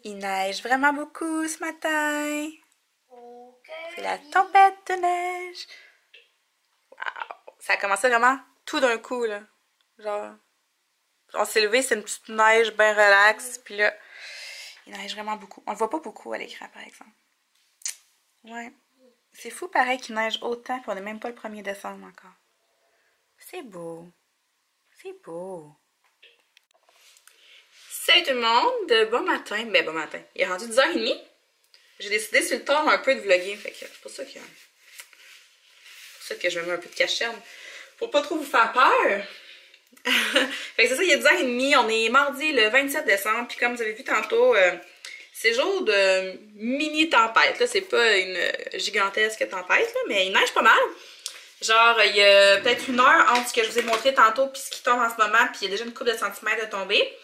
Il neige vraiment beaucoup ce matin. C'est la tempête de neige. Wow. Ça a commencé vraiment tout d'un coup, là. Genre, on s'est levé, c'est une petite neige bien relaxe. Puis là, il neige vraiment beaucoup. On le voit pas beaucoup à l'écran, par exemple. Ouais. C'est fou, pareil, qu'il neige autant, puis on n'est même pas le 1er décembre encore. C'est beau. C'est beau. Salut tout le monde! Bon matin. Ben, bon matin. Il est rendu 10h30. J'ai décidé sur le tard un peu de vlogger. Fait que c'est pour ça que je me mets un peu de cachette. Pour pas trop vous faire peur. Fait que c'est ça, il est 10h30. On est mardi le 27 décembre. Puis comme vous avez vu tantôt, c'est jour de mini tempête. Là, c'est pas une gigantesque tempête, là, mais il neige pas mal. Genre, il y a peut-être une heure entre ce que je vous ai montré tantôt puis ce qui tombe en ce moment. Puis il y a déjà une couple de centimètres de tomber.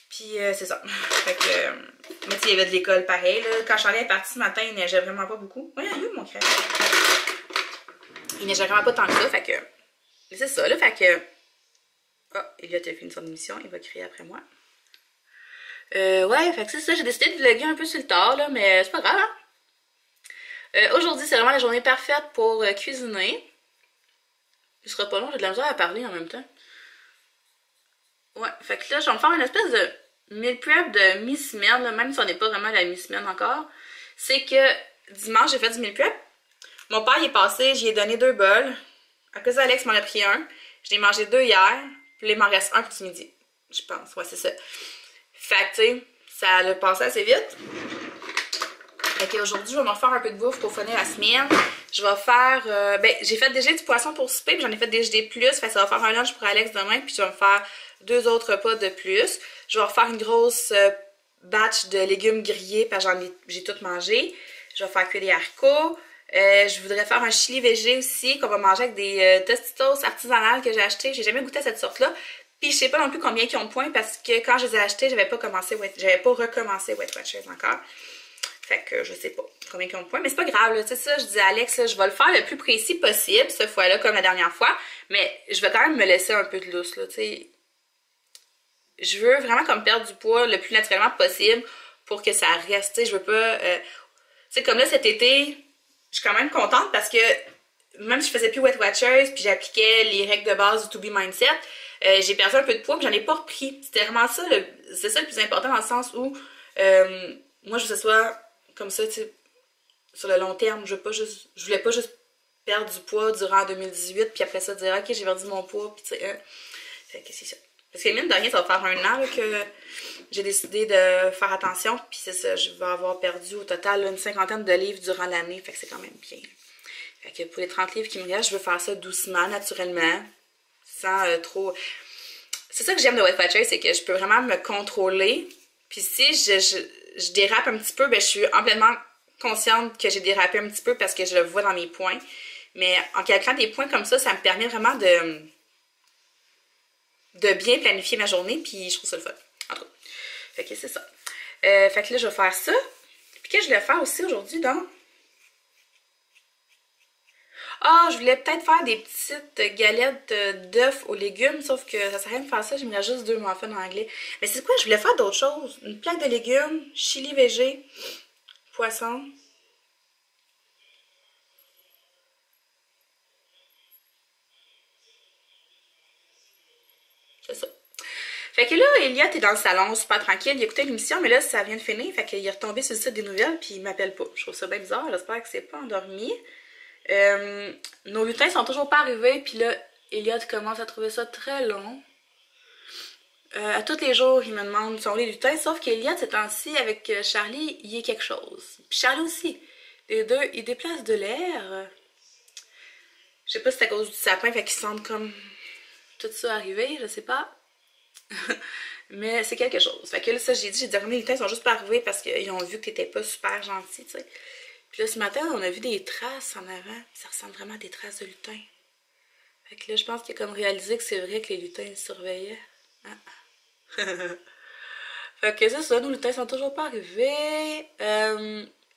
Puis c'est ça. Fait que. Mais tu sais, il y avait de l'école pareil. Là. Quand Charlie est parti ce matin, il neigeait vraiment pas beaucoup. Ouais, il y a eu mon crème. Il neigeait vraiment pas tant que ça. Fait que. Mais c'est ça, là. Fait que. Oh, Elliot a fini son émission. Il va crier après moi. Ouais, fait que c'est ça. J'ai décidé de vlogger un peu sur le tard, là. Mais c'est pas grave, hein. Aujourd'hui, c'est vraiment la journée parfaite pour cuisiner. Il sera pas long. J'ai de la misère à parler en même temps. Ouais, fait que là, je vais me faire une espèce de meal prep de mi-semaine, même si on n'est pas vraiment à la mi-semaine encore. C'est que dimanche, j'ai fait du meal prep. Mon père, il est passé, j'y ai donné 2 bols. À cause d'Alex m'en a pris un. Je l'ai mangé 2 hier. Puis là, il m'en reste un pour ce midi. Je pense, ouais, c'est ça. Fait que, tu sais, ça a passé assez vite. Fait qu'aujourd'hui, je vais me refaire un peu de bouffe pour finir la semaine. Je vais faire... ben, j'ai fait déjà du poisson pour souper, puis j'en ai fait des plus. Fait que ça va faire un lunch pour Alex demain, puis je vais me faire 2 autres repas de plus. Je vais refaire une grosse batch de légumes grillés, parce que j'ai tout mangé. Je vais faire cuire des haricots. Je voudrais faire un chili végé aussi, qu'on va manger avec des Tostitos artisanales que j'ai acheté. J'ai jamais goûté à cette sorte-là. Puis je sais pas non plus combien ils ont de points, parce que quand je les ai achetés, j'avais pas recommencé Weight Watchers encore. Fait que je sais pas combien ils ont de points, mais c'est pas grave, là, tu sais ça, je dis à Alex, là, je vais le faire le plus précis possible, cette fois-là, comme la dernière fois, mais je vais quand même me laisser un peu de lousse, là, tu sais. Je veux vraiment comme perdre du poids le plus naturellement possible pour que ça reste, tu sais, je veux pas... tu sais, comme là, cet été, je suis quand même contente parce que même si je faisais plus Weight Watchers, puis j'appliquais les règles de base du To Be Mindset, j'ai perdu un peu de poids, puis j'en ai pas repris. C'était vraiment ça, c'est ça le plus important dans le sens où moi, je veux que ce soit comme ça, tu sais, sur le long terme. Je voulais pas juste perdre du poids durant 2018, puis après ça, dire, ok, j'ai perdu mon poids, puis tu sais, fait que c'est ça. Parce que mine de rien, ça va faire 1 an là, que j'ai décidé de faire attention, puis c'est ça, je vais avoir perdu au total là, une 50aine de livres durant l'année, fait que c'est quand même bien. Fait que pour les 30 livres qui me restent, je veux faire ça doucement, naturellement, sans trop... C'est ça que j'aime de Weight Watchers, c'est que je peux vraiment me contrôler, puis si je dérape un petit peu, ben je suis complètement consciente que j'ai dérapé un petit peu parce que je le vois dans mes points. Mais en calculant des points comme ça me permet vraiment de bien planifier ma journée, puis je trouve ça le fun. Entre autres. Fait que c'est ça. Fait que là, je vais faire ça. Puis que je vais faire aussi aujourd'hui, donc... Ah, je voulais peut-être faire des petites galettes d'œufs aux légumes, sauf que ça sert à rien de faire ça, j'aimerais juste 2 muffins en anglais. Mais c'est quoi, je voulais faire d'autres choses. Une plaque de légumes, chili végé, poisson. C'est ça. Fait que là, Elliot est dans le salon, super tranquille, il écoutait l'émission, mais là, ça vient de finir, fait qu'il est retombé sur le site des nouvelles, puis il m'appelle pas. Je trouve ça bien bizarre, j'espère que c'est pas endormi. Nos lutins sont toujours pas arrivés, puis là, Elliot commence à trouver ça très long. À tous les jours, il me demande sont les lutins, sauf qu'Elliot, ces temps-ci, avec Charlie, il y a quelque chose. Puis Charlie aussi. Les deux, ils déplacent de l'air. Je sais pas si c'est à cause du sapin, fait qu'ils sentent comme tout ça arriver, je sais pas. Mais c'est quelque chose. Fait que là, ça, j'ai dit, les lutins sont juste pas arrivés parce qu'ils ont vu que t'étais pas super gentil, tu sais. Puis là, ce matin, on a vu des traces en avant. Ça ressemble vraiment à des traces de lutins. Fait que là, je pense qu'il a comme réalisé que c'est vrai que les lutins le surveillaient. Ah. Fait que c'est ça, nos lutins sont toujours pas arrivés.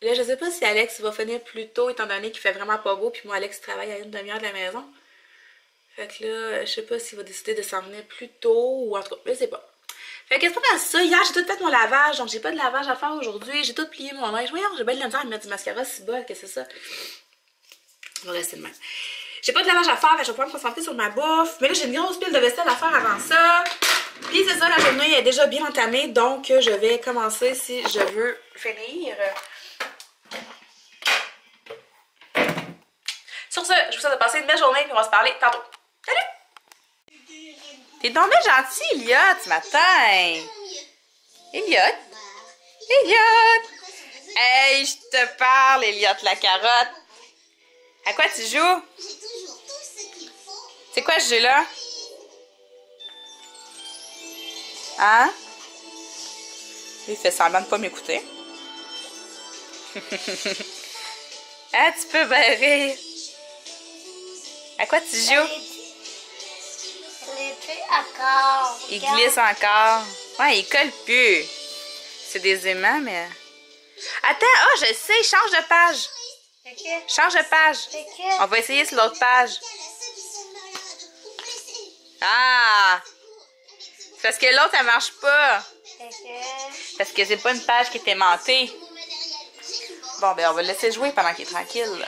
Là, je sais pas si Alex va finir plus tôt, étant donné qu'il fait vraiment pas beau, puis moi, Alex travaille à une demi-heure de la maison. Fait que là, je sais pas s'il va décider de s'en venir plus tôt, ou en tout cas, je sais pas. Fait que c'est pas mal ça. Hier, j'ai tout fait mon lavage, donc j'ai pas de lavage à faire aujourd'hui. J'ai tout plié mon linge. Voyons, j'ai bien de la misère à mettre du mascara si bas, que c'est ça. On va rester de même. J'ai pas de lavage à faire, fait que je vais pouvoir me concentrer sur ma bouffe. Mais là, j'ai une grosse pile de vaisselle à faire avant ça. Puis c'est ça, la journée est déjà bien entamée, donc je vais commencer si je veux finir. Sur ce, je vous souhaite de passer une belle journée, puis on va se parler tantôt. Salut! T'es donc bien gentil, Elliot, ce matin. Elliot? Elliot! Hey, je te parle, Elliot, la carotte. À quoi tu joues? C'est quoi ce jeu-là? Hein? Il fait semblant de pas m'écouter. Ah, tu peux bien rire. À quoi tu joues? Encore. Il glisse encore. Ouais, il colle plus. C'est des aimants, mais... Attends, oh, je sais, change de page. Change de page. On va essayer sur l'autre page. Ah! Parce que l'autre, elle marche pas. Parce que c'est pas une page qui est aimantée. Bon, ben, on va le laisser jouer pendant qu'il est tranquille.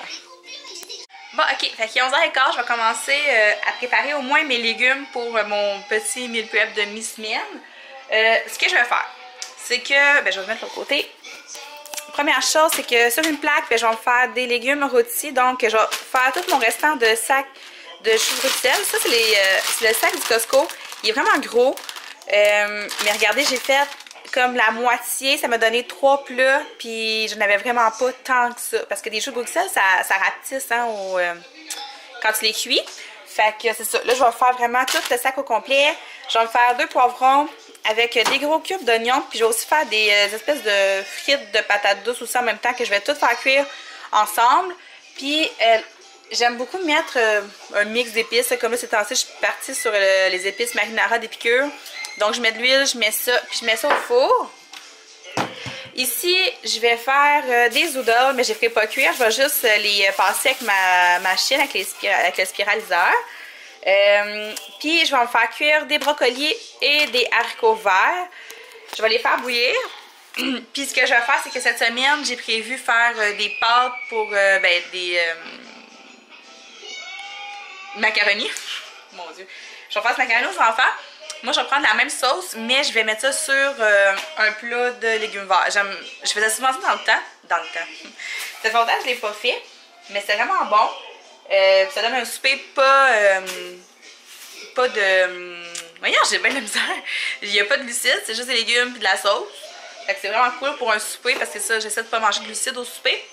Bon, ok. Fait qu'il est 11h15, je vais commencer à préparer au moins mes légumes pour mon petit meal prep de mi-semaine. Ce que je vais faire, c'est que... Ben, je vais le mettre de l'autre côté. Première chose, c'est que sur une plaque, ben, je vais me faire des légumes rôtis. Donc, je vais faire tout mon restant de sac de choux Bruxelles. Ça, c'est le sac du Costco. Il est vraiment gros. Mais regardez, j'ai fait comme la moitié. Ça m'a donné 3 plats. Puis, je n'avais vraiment pas tant que ça. Parce que des choux Bruxelles, ça rapetisse hein, quand tu les cuis. Fait que c'est ça. Là, je vais faire vraiment tout le sac au complet. Je vais me faire 2 poivrons avec des gros cubes d'oignons. Puis, je vais aussi faire des espèces de frites de patates douces aussi en même temps que je vais tout faire cuire ensemble. Puis, j'aime beaucoup mettre un mix d'épices. Comme là, ces temps-ci, je suis partie sur les épices marinara d'Épicure. Donc, je mets de l'huile, je mets ça, puis je mets ça au four. Ici, je vais faire des oodles, mais je ne les ferai pas cuire. Je vais juste les passer avec ma machine, avec le spiraliseur. Puis, je vais me faire cuire des brocolis et des haricots verts. Je vais les faire bouillir. Puis, ce que je vais faire, c'est que cette semaine, j'ai prévu faire des pâtes pour des macaronis. Mon Dieu. Je vais faire ce macaroni aux enfants. Moi, je vais prendre la même sauce, mais je vais mettre ça sur un plat de légumes verts. Je faisais souvent ça dans le temps. Ça fait longtemps que je ne l'ai pas fait, mais c'est vraiment bon. Ça donne un souper pas de... Voyons, j'ai bien de la misère. Il n'y a pas de glucides, c'est juste des légumes et de la sauce. Fait que c'est vraiment cool pour un souper, parce que ça, j'essaie de pas manger de glucides au souper.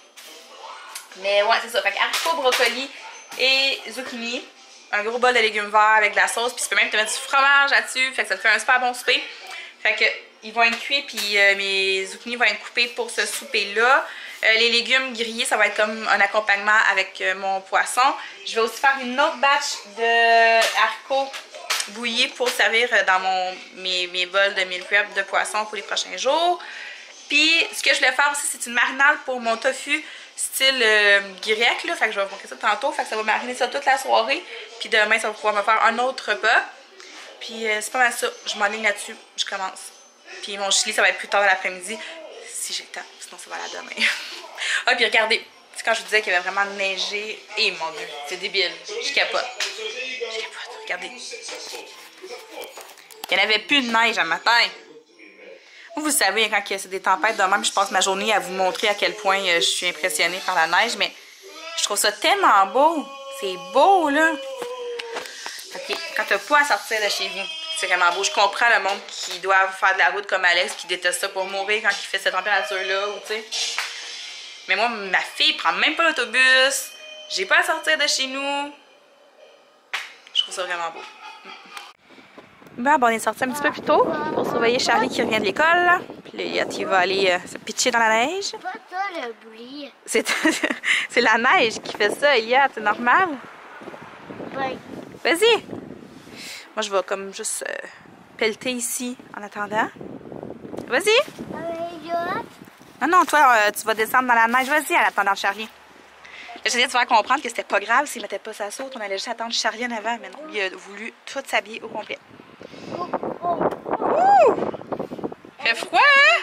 Mais ouais, c'est ça. Fait que haricots, brocolis et zucchini. Un gros bol de légumes verts avec de la sauce. Puis tu peux même te mettre du fromage là-dessus. Fait que ça te fait un super bon souper. Fait que ils vont être cuits. Puis mes zucchini vont être coupés pour ce souper-là. Les légumes grillés, ça va être comme un accompagnement avec mon poisson. Je vais aussi faire une autre batch de haricots bouillis pour servir dans mes bols de meal prep de poisson pour les prochains jours. Puis ce que je voulais faire aussi, c'est une marinade pour mon tofu style grec, là. Fait que je vais vous montrer ça tantôt. Fait que ça va mariner ça toute la soirée. Puis demain, ça va pouvoir me faire un autre repas. Puis c'est pas mal ça. Je m'enligne là-dessus. Je commence. Puis mon chili, ça va être plus tard dans l'après-midi. Si j'ai le temps. Sinon, ça va aller demain. Ah, puis regardez. C'est quand je vous disais qu'il y avait vraiment neigé. Et mon Dieu, c'est débile. Je capote. Je capote. Regardez. Il n'y en avait plus de neige un matin. Vous savez, quand c'est des tempêtes de même, je passe ma journée à vous montrer à quel point je suis impressionnée par la neige, mais je trouve ça tellement beau. C'est beau, là. OK, quand t'as pas à sortir de chez vous, c'est vraiment beau. Je comprends le monde qui doit faire de la route comme Alex, qui déteste ça pour mourir quand il fait cette température-là, ou tu sais. Mais moi, ma fille prend même pas l'autobus. J'ai pas à sortir de chez nous. Je trouve ça vraiment beau. Bon, on est sorti un petit peu plus tôt pour surveiller Charlie qui revient de l'école. Puis là, il va aller se pitcher dans la neige. C'est pas ça le bruit. C'est la neige qui fait ça, Elia. C'est normal? Oui. Vas-y! Moi, je vais comme juste pelleter ici en attendant. Vas-y! Ah non, toi, tu vas descendre dans la neige. Vas-y, en attendant Charlie. J'essayais de faire comprendre que c'était pas grave s'il mettait pas sa saute. On allait juste attendre Charlie en avant, mais non. Il a voulu tout s'habiller au complet. Ouh! Fait froid, hein?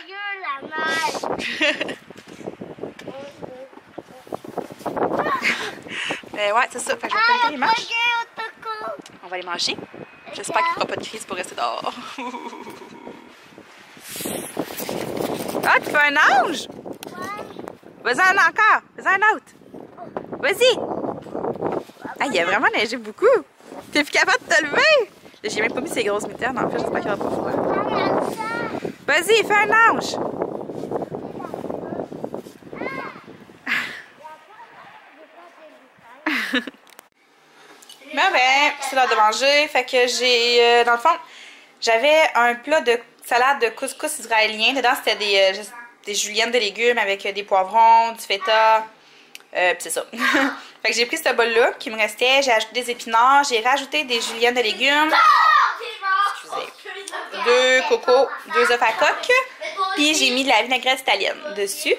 Ouais, c'est ça. Fait que je vais pelleter les marches. On va les manger. J'espère qu'il fera pas de crise pour rester dehors. Ah, tu fais un ange? Vas-y, un encore. Vas-y, un autre. Vas-y. Ah, il a vraiment neigé beaucoup. T'es plus capable de te lever? J'ai même pas mis ces grosses mitaines. En fait, j'espère qu'il va pas froid. Vas-y, fais un ange. Ben, c'est l'heure de manger. Fait que j'ai, dans le fond, j'avais un plat de salade de couscous israélien. Dedans, c'était des juliennes de légumes avec des poivrons, du feta. Puis c'est ça. Fait que j'ai pris ce bol-là qui me restait. J'ai ajouté des épinards. J'ai rajouté des juliennes de légumes. Excusez. 2 cocos, 2 œufs à coque. Puis j'ai mis de la vinaigrette italienne dessus.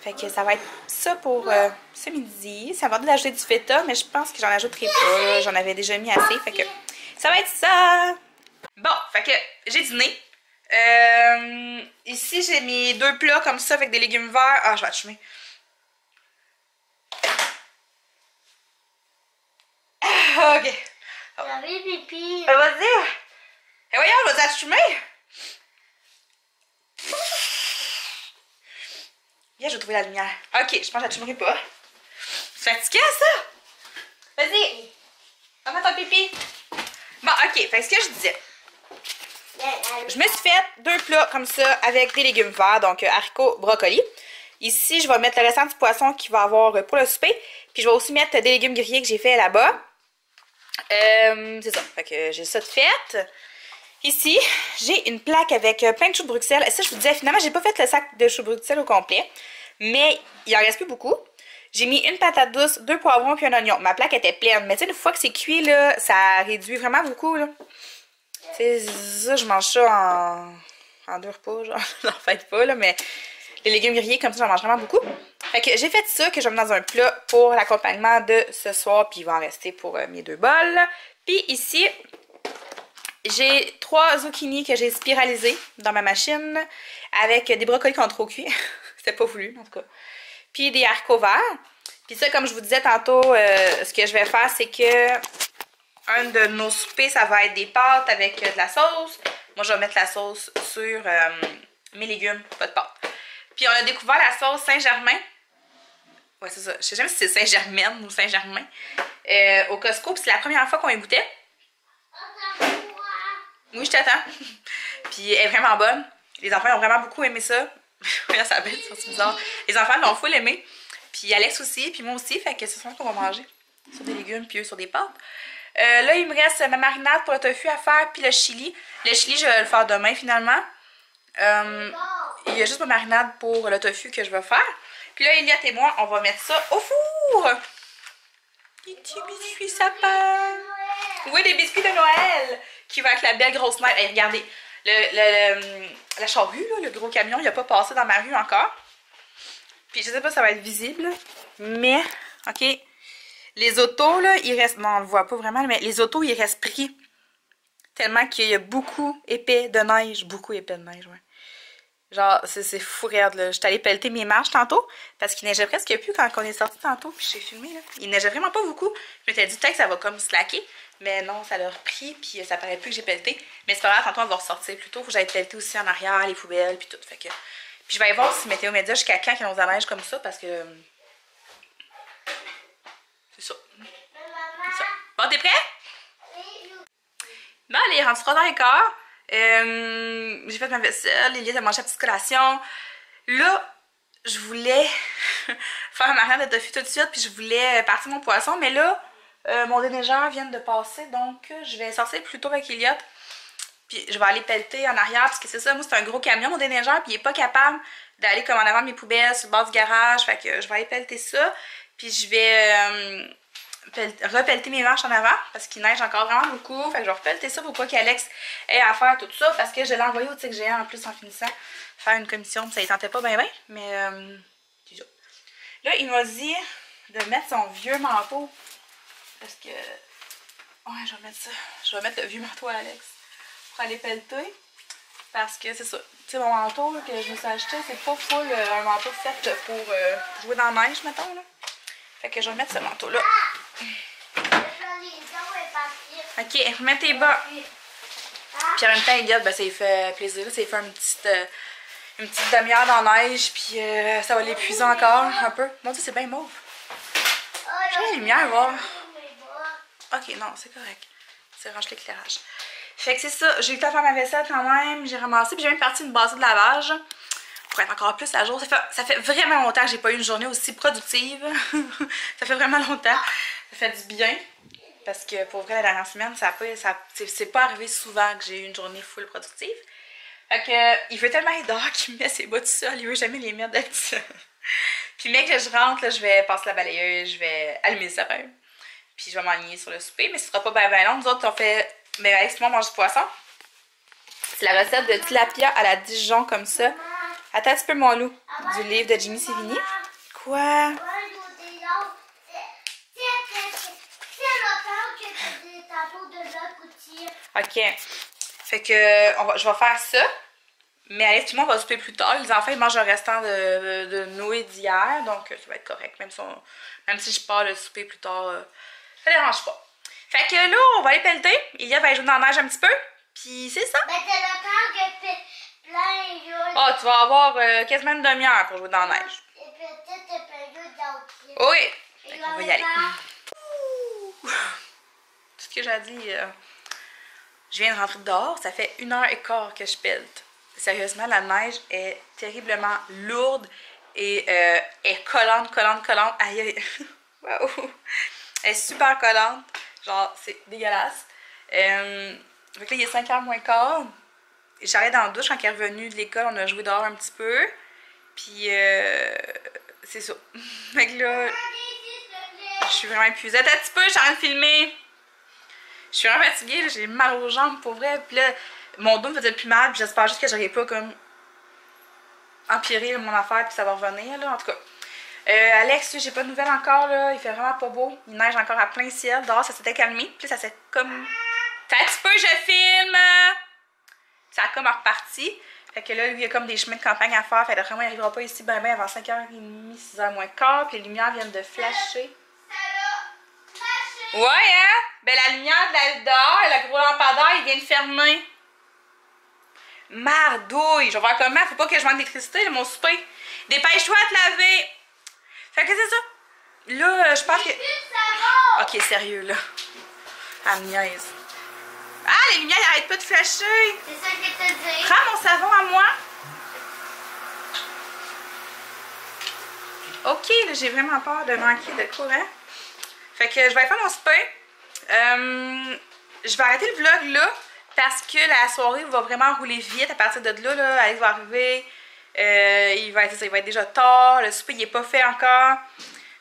Fait que ça va être ça pour ce midi. Ça va d'ajouter du feta, mais je pense que j'en ajouterai pas. J'en avais déjà mis assez. Fait que ça va être ça. Bon, fait que j'ai dîné. Ici, j'ai mis 2 plats comme ça avec des légumes verts. Ah, je vais atchumer. Ok. J'avais pipi. Vas-y. Et voyons, je vais t'atchumer. Viens, je vais trouver la lumière. Ok, je pense que j'atchumerai pas. C'est fatiguant, ça? Vas-y. Va mettre ton pipi. Bon, ok. Fait que ce que je disais. Je me suis fait 2 plats comme ça avec des légumes verts, donc haricots, brocolis. Ici, je vais mettre le restant du poisson qu'il va avoir pour le souper. Puis je vais aussi mettre des légumes grillés que j'ai fait là-bas. C'est ça. Fait que j'ai ça de fait. Ici, j'ai une plaque avec plein de choux de Bruxelles. Et ça, je vous disais, finalement, j'ai pas fait le sac de choux de Bruxelles au complet. Mais il en reste plus beaucoup. J'ai mis une patate douce, 2 poivrons puis un oignon. Ma plaque était pleine. Mais tu sais, une fois que c'est cuit, là, ça réduit vraiment beaucoup, là. Tu sais, ça, je mange ça en 2 repas, genre. J'en fais pas, là, mais les légumes grillés, comme ça, j'en mange vraiment beaucoup. Fait que j'ai fait ça, que je vais mettre dans un plat pour l'accompagnement de ce soir. Puis il va en rester pour mes 2 bols. Puis ici, j'ai 3 zucchini que j'ai spiralisés dans ma machine avec des brocolis qui ont trop cuit. C'était pas voulu, en tout cas. Puis des haricots verts. Puis ça, comme je vous disais tantôt, ce que je vais faire, c'est que un de nos soupers, ça va être des pâtes avec de la sauce. Moi, je vais mettre la sauce sur mes légumes, pas de pâtes. Puis on a découvert la sauce Saint-Germain. Ouais, c'est ça. Je sais jamais si c'est Saint-Germain ou Saint-Germain. Au Costco, puis c'est la première fois qu'on y goûtait. Oui, je t'attends. Puis elle est vraiment bonne. Les enfants ont vraiment beaucoup aimé ça. Regarde sa bête, c'est bizarre. Les enfants l'ont full aimé. Puis Alex aussi, puis moi aussi. Fait que c'est ça qu'on va manger. Sur des légumes, puis eux sur des pâtes. Là, il me reste ma marinade pour le tofu à faire, puis le chili. Le chili, je vais le faire demain finalement. Il y a juste ma marinade pour le tofu que je vais faire. Puis là, Elliot et moi, on va mettre ça au four. Les petits biscuits sapin. Oui, des biscuits de Noël. Qui va avec la belle grosse neige. Hey, regardez, la charrue, là, le gros camion, il n'a pas passé dans ma rue encore. Puis je sais pas si ça va être visible. Mais, ok. Les autos, là, ils restent... Non, on le voit pas vraiment, mais les autos, ils restent pris. Tellement qu'il y a beaucoup épais de neige. Beaucoup épais de neige, ouais. Genre, c'est fou raide, là. J'étais allée pelleter mes marches tantôt, parce qu'il neigeait presque plus quand on est sorti tantôt, puis j'ai filmé, là. Il neigeait vraiment pas beaucoup. Je m'étais dit, peut-être que ça va comme slacker. Mais non, ça l'a repris, puis ça paraît plus que j'ai pelleté. Mais c'est pas grave, tantôt on va ressortir plus tôt. Faut que j'aille pelleter aussi en arrière, les poubelles, puis tout. Fait que... Puis je vais aller voir si Météo Média jusqu'à quand qu'il y a de la neige comme ça, parce que... C'est ça. C'est ça. Bon, t'es prêt? Bon, allez, il est rendu 3h15. J'ai fait ma vaisselle, Eliette a mangé la petite collation. Là, je voulais faire ma marinade de tofu tout de suite, puis je voulais partir mon poisson, mais là, mon déneigeur vient de passer, donc je vais sortir plus tôt avec Eliott. Puis je vais aller pelleter en arrière, parce que c'est ça, moi c'est un gros camion mon déneigeur, puis il est pas capable d'aller comme en avant de mes poubelles sur le bord du garage, fait que je vais aller pelleter ça. Puis je vais repelleter mes marches en avant parce qu'il neige encore vraiment beaucoup. Fait que je vais repelleter ça pour pas qu'Alex ait à faire tout ça parce que je l'ai envoyé au tigre géant en plus en finissant faire une commission. Ça ne tentait pas bien, mais c'est ça. Là, il m'a dit de mettre son vieux manteau parce que. Ouais, je vais mettre ça. Je vais mettre le vieux manteau à Alex pour aller pelleter. Parce que c'est ça. Tu sais, mon manteau là, que je me suis acheté, c'est pas full un manteau fait pour jouer dans la neige, mettons. Là. Fait que je vais mettre ce manteau-là. Ok, remets tes bas. Puis en même temps, Elliot, ben, ça lui fait plaisir. Ça lui fait une petite demi-heure dans la neige. Puis ça va l'épuiser encore un peu. Mon Dieu, c'est bien mauve. J'ai la lumière, voir. Ok, non, c'est correct. C'est range l'éclairage. Fait que c'est ça. J'ai eu le temps de faire ma vaisselle quand même. J'ai ramassé. Puis j'ai même parti une bassine de lavage. Pour être encore plus à jour. Ça fait vraiment longtemps que j'ai pas eu une journée aussi productive. Ça fait vraiment longtemps. Ça fait du bien. Parce que pour vrai, la dernière semaine, c'est pas arrivé souvent que j'ai eu une journée full productive. Fait que il veut tellement être dehors qu'il me met ses bas tout seul. Il veut jamais les mettre d'habitude. Puis mec, que je rentre, là, je vais passer la balayeuse, je vais allumer le sapin. Puis je vais m'enligner sur le souper. Mais ce sera pas bien long. Nous autres, on fait. Mais Alex et moi, on mange du poisson. C'est la recette de tilapia à la Dijon comme ça. Attends un petit peu, mon loup. Du livre de Jimmy Sévigny. Quoi? Ok. Fait que je vais faire ça. Mais Alex, tout le monde va souper plus tard. Les enfants, ils mangent le restant de nouilles d'hier. Donc, ça va être correct. Même si je pars le souper plus tard, ça ne dérange pas. Fait que là, on va aller pelleter. Ilia va aller jouer dans la neige un petit peu. Puis c'est ça. Ben, c'est le temps que plein. Ah, tu vas avoir quasiment une demi-heure pour jouer dans la neige. Et peut-être période d'entrée. Oui. Fait qu'on va y aller. Tout ce que j'ai dit, je viens de rentrer dehors. Ça fait 1h15 que je pelte. Sérieusement, la neige est terriblement lourde et est collante. Aïe, aïe. Wow. Elle est super collante. Genre, c'est dégueulasse. Donc là, il est 5h moins quart. J'allais dans la douche quand il est revenu de l'école. On a joué dehors un petit peu. Puis, c'est ça. Fait que là, je suis vraiment épuisée. Attends un petit peu, je suis en train de filmer. Je suis vraiment fatiguée. J'ai mal aux jambes pour vrai. Puis là, mon dos me faisait plus mal. Puis j'espère juste que j'aurais pas comme empiré mon affaire. Puis ça va revenir, là. En tout cas. Alex, j'ai pas de nouvelles encore, là. Il fait vraiment pas beau. Il neige encore à plein ciel. Dehors, ça s'était calmé. Puis ça s'est comme. T'as un petit peu, je filme! Ça a comme reparti. Fait que là, lui, il y a comme des chemins de campagne à faire. Fait que vraiment, il n'arrivera pas ici ben avant 5h30, 6h moins quart. Puis les lumières viennent de flasher. Ouais, hein? Ben la lumière de la dehors, le gros lampadaire, il vient de fermer. Mardouille! Je vais voir comment. Faut pas que je manque d'électricité, mon souper. Dépêche-toi à te laver! Fait que c'est ça. Là, je pense que. Ok, sérieux, là. Ah, niaise. Ah, les lumières, ils arrêtent pas de flasher. C'est ça que t'as dit. Prends mon savon à moi. Ok, là, j'ai vraiment peur de manquer de courant. Fait que je vais aller faire mon souper. Je vais arrêter le vlog là parce que la soirée va vraiment rouler vite. À partir de là, Alex va arriver. Il va être déjà tard. Le souper, il est pas fait encore.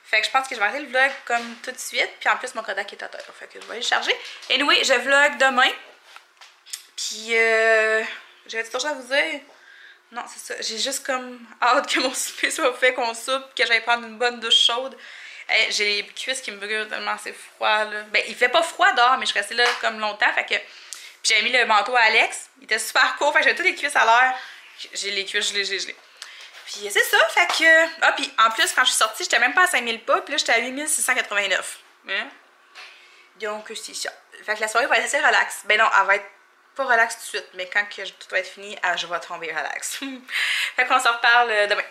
Fait que je pense que je vais arrêter le vlog comme tout de suite. Puis en plus, mon Kodak est à terre. Fait que je vais aller le charger. Anyway, je vlog demain. Puis, j'avais quelque chose à vous dire. Non, c'est ça. J'ai juste comme hâte que mon souper soit fait, qu'on soupe, que j'aille prendre une bonne douche chaude. Hey, j'ai les cuisses qui me brûlent tellement, c'est froid, là. Ben, il fait pas froid dehors, mais je suis restée là comme longtemps. Fait que. Puis j'avais mis le manteau à Alex. Il était super court. Fait que j'avais toutes les cuisses à l'air. J'ai les cuisses gelées. Puis c'est ça, fait que. Ah, puis en plus, quand je suis sortie, j'étais même pas à 5000 pas, puis là, j'étais à 8689. Hein? Donc, c'est ça. Fait que la soirée va être assez relax. Ben non, elle va être pas relax tout de suite, mais quand tout va être fini, je vais tomber relax. Fait qu'on se reparle demain.